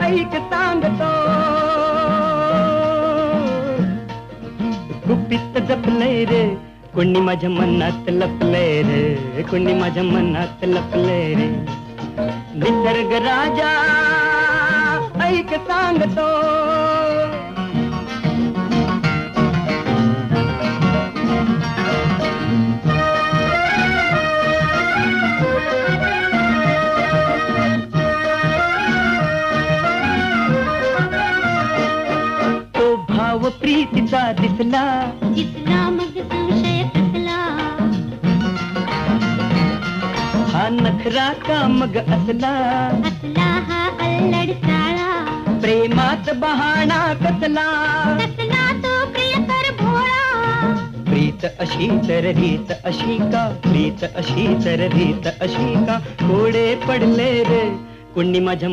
ऐक सांगतो गुपित जपलंय रे कोणी माझ्या मनात लपलंय रे कोणी माझ्या मनात लपलंय रे निसर्ग राजा ऐक सांगतो तो भाव प्रीतीचा दिसला मग संशय कसला हा नखरा का मग असला हा अल्लड साळा प्रेमात बहाणा कसला तो प्रियकर भोळा प्रीत अशी तर रीत अशी का प्रीत अशी तर रीत अशी का कोडे पडले रे कोणी माझ्या